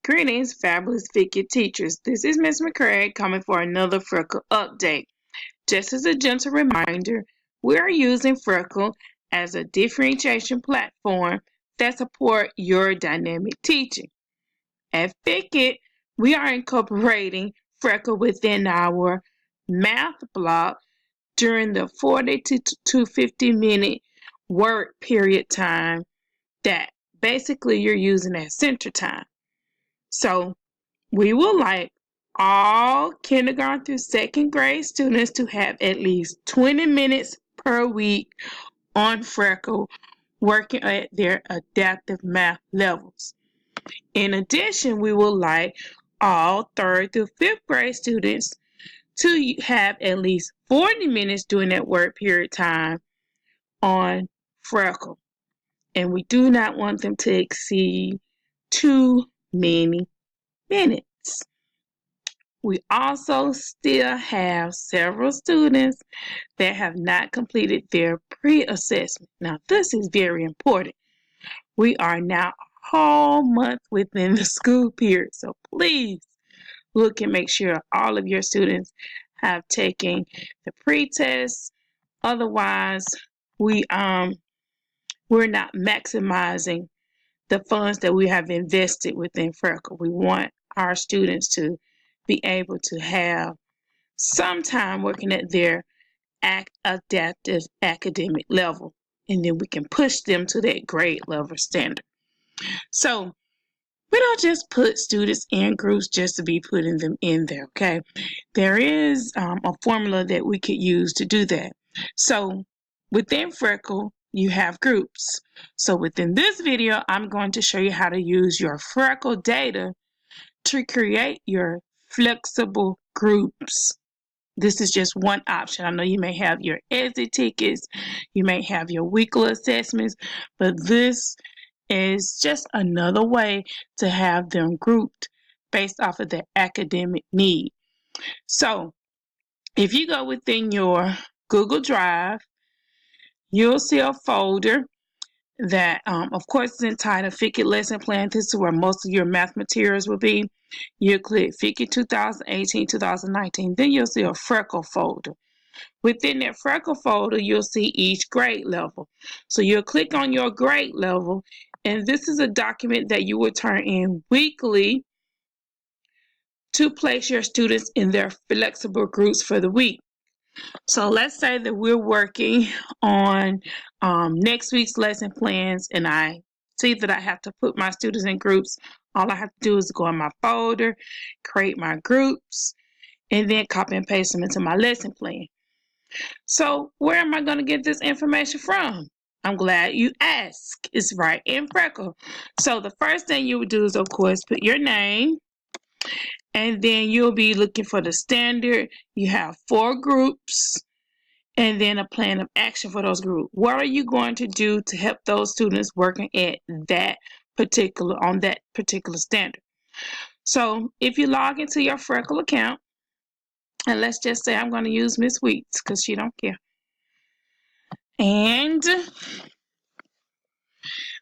Greetings, fabulous Figure teachers. This is Ms. McCrae coming for another Freckle update. Just as a gentle reminder, we are using Freckle as a differentiation platform that supports your dynamic teaching. At Figure, we are incorporating Freckle within our math block during the 40 to 50-minute work period time that basically you're using as center time. So we would like all kindergarten through second grade students to have at least 20 minutes per week on Freckle working at their adaptive math levels. In addition, we would like all third through fifth grade students to have at least 40 minutes during that work period time on Freckle. And we do not want them to exceed too many minutes. We also still have several students that have not completed their pre-assessment. Now, this is very important. We are now a whole month within the school period, so please look and make sure all of your students have taken the pre-test. Otherwise, we're not maximizing the funds that we have invested within Freckle. We want our students to be able to have some time working at their adaptive academic level, and then we can push them to that grade level standard. So we don't just put students in groups just to be putting them in there, okay? There is a formula that we could use to do that. So within Freckle, you have groups. So within this video, I'm going to show you how to use your Freckle data to create your flexible groups. This is just one option. I know you may have your exit tickets, you may have your weekly assessments, but this is just another way to have them grouped based off of their academic need. So if you go within your Google Drive, you'll see a folder that, of course, is entitled Figure Lesson Plan. This is where most of your math materials will be. You click Figure 2018-2019. Then you'll see a Freckle folder. Within that Freckle folder, you'll see each grade level. So you'll click on your grade level, and this is a document that you will turn in weekly to place your students in their flexible groups for the week. So let's say that we're working on next week's lesson plans, and I see that I have to put my students in groups. All I have to do is go in my folder, create my groups, and then copy and paste them into my lesson plan. So where am I going to get this information from? I'm glad you asked. It's right in Freckle. So the first thing you would do is, of course, put your name, and then you'll be looking for the standard. You have 4 groups, and then a plan of action for those groups. What are you going to do to help those students working at that particular standard? So if you log into your Freckle account, and let's just say I'm going to use Miss Weeks because she don't care. And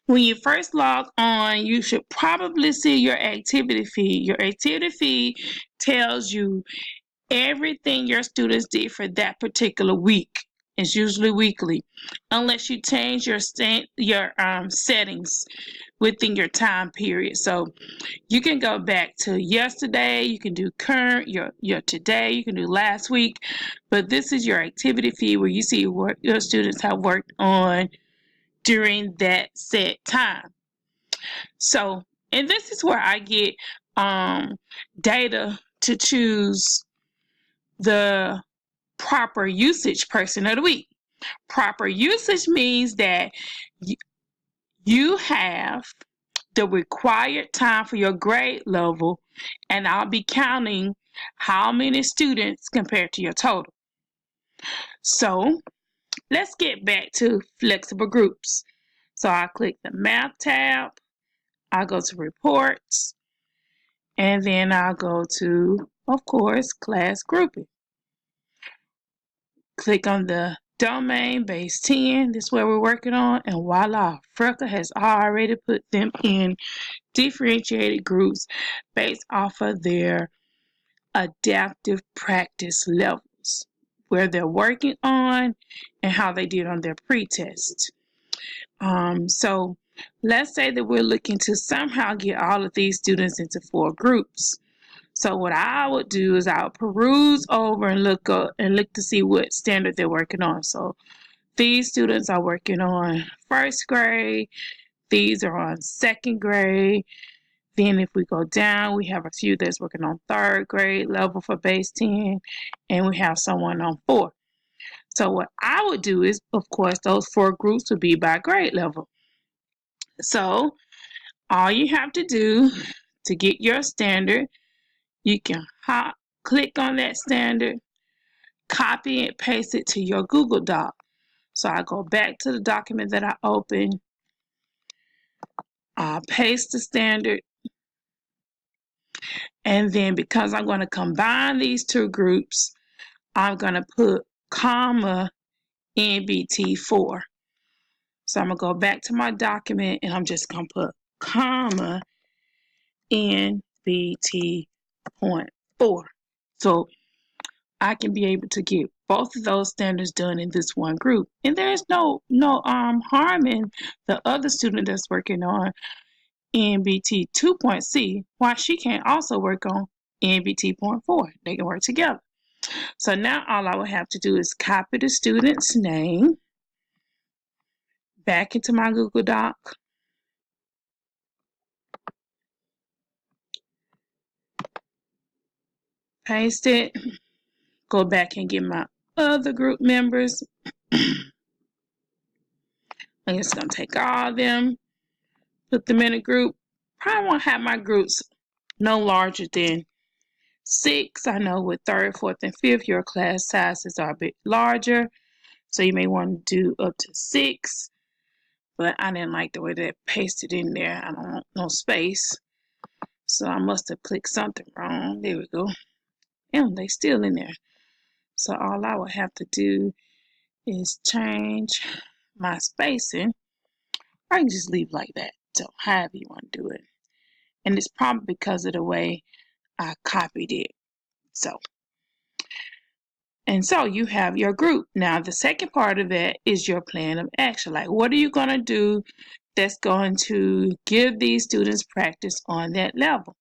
when you first log on, you should probably see your activity feed. Your activity feed tells you everything your students did for that particular week. It's usually weekly, unless you change your settings within your time period. So you can go back to yesterday, you can do current, your today, you can do last week, but this is your activity feed where you see what your students have worked on during that set time. So, and this is where I get data to choose the proper usage person of the week. Proper usage means that you have the required time for your grade level, and I'll be counting how many students compared to your total. So let's get back to flexible groups. So I click the math tab, I go to reports, and then I'll go to, of course, class grouping. Click on the Domain base 10, this is where we're working on, and voila, Freckle has already put them in differentiated groups based off of their adaptive practice levels, where they're working on and how they did on their pretest. So let's say that we're looking to somehow get all of these students into 4 groups. So what I would do is I would peruse over and look to see what standard they're working on. So these students are working on 1st grade. These are on 2nd grade. Then if we go down, we have a few that's working on 3rd grade level for base 10, and we have someone on 4. So what I would do is, of course, those 4 groups would be by grade level. So all you have to do to get your standard, you can click on that standard, copy and paste it to your Google Doc. So I go back to the document that I opened, I'll paste the standard, and then because I'm going to combine these 2 groups, I'm going to put comma NBT4. So I'm going to go back to my document and I'm just going to put comma NBT.4. So I can be able to get both of those standards done in this one group. And there's no harm in the other student that's working on NBT 2.C, why she can also work on NBT.4. They can work together. So now all I would have to do is copy the student's name back into my Google Doc. Paste it. Go back and get my other group members. I'm just going to take all of them, put them in a group. Probably want to have my groups no larger than 6. I know with 3rd, 4th, and 5th, your class sizes are a bit larger. So you may want to do up to 6. But I didn't like the way that pasted in there. I don't want no space. So I must have clicked something wrong. There we go. And they still in there. So all I would have to do is change my spacing. I can just leave like that. So however you want to do it. And it's probably because of the way I copied it. So you have your group. Now the second part of it is your plan of action. Like what are you going to do that's going to give these students practice on that level?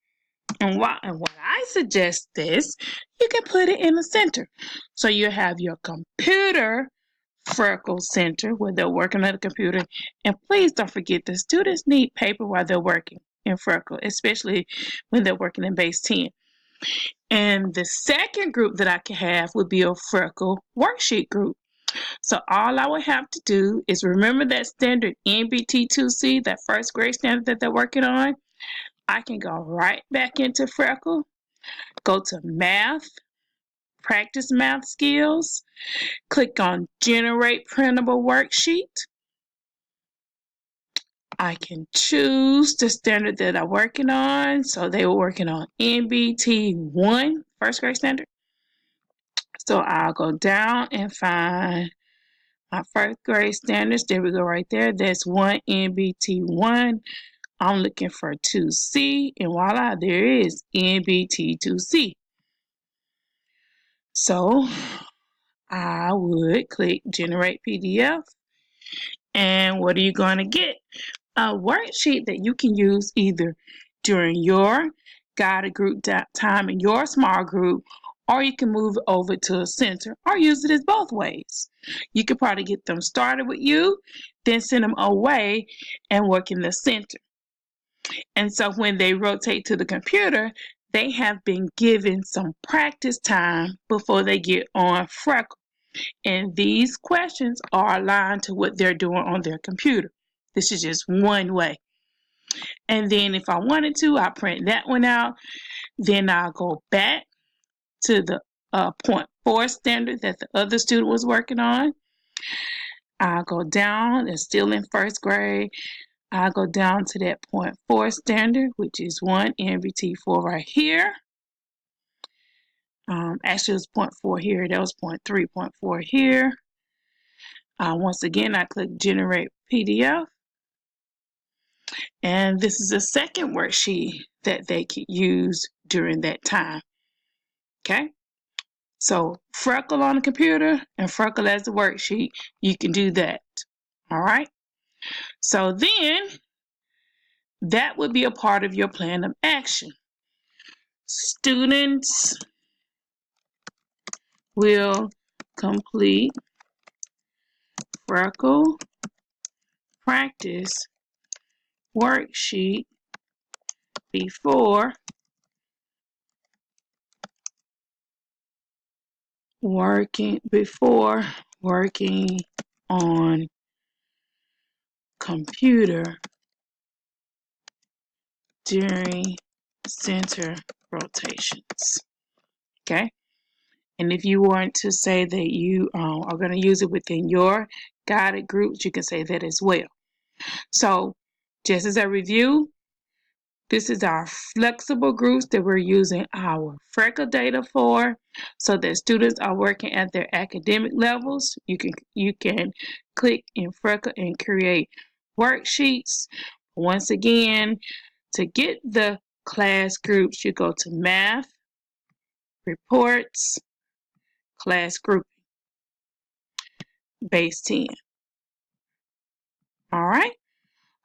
And what I suggest is you can put it in the center. So you have your computer Freckle Center where they're working on the computer. And please don't forget the students need paper while they're working in Freckle, especially when they're working in base 10. And the second group that I can have would be a Freckle worksheet group. So all I would have to do is remember that standard NBT2C, that 1st grade standard that they're working on. I can go right back into Freckle, go to Math, Practice Math Skills, click on Generate Printable Worksheet. I can choose the standard that I'm working on. So they were working on NBT1, 1st grade standard. So I'll go down and find my 1st grade standards. There we go right there. That's 1 NBT1. I'm looking for 2C, and voila, there is NBT2C. So I would click Generate PDF, and what are you going to get? A worksheet that you can use either during your guided group time in your small group, or you can move it over to a center, or use it as both ways. You could probably get them started with you, then send them away and work in the center. And so when they rotate to the computer, they have been given some practice time before they get on Freckle. And these questions are aligned to what they're doing on their computer. This is just one way. And then if I wanted to, I print that one out. Then I'll go back to the point 4 standard that the other student was working on. I'll go down, it's still in 1st grade. I'll go down to that point 4 standard, which is 1 NBT4 right here. Actually, it was point 4 here. That was point 3, point 4 here. Once again, I click Generate PDF. And this is a second worksheet that they could use during that time. Okay? So Freckle on the computer and Freckle as the worksheet, you can do that. All right? So then that would be a part of your plan of action. Students will complete Freckle practice worksheet before working on computer during center rotations. Okay? And if you want to say that you are going to use it within your guided groups, you can say that as well. So just as a review, this is our flexible groups that we're using our Freckle data for, so that students are working at their academic levels. You can click in Freckle and create worksheets. Once again, to get the class groups, you go to Math, Reports, Class Grouping, Base 10. All right.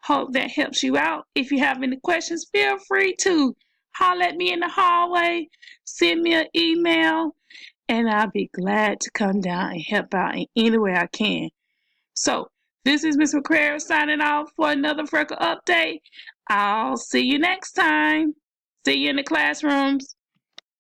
Hope that helps you out. If you have any questions, feel free to holler at me in the hallway, send me an email, and I'll be glad to come down and help out in any way I can. So, this is Ms. McCrary signing off for another Freckle update. I'll see you next time. See you in the classrooms.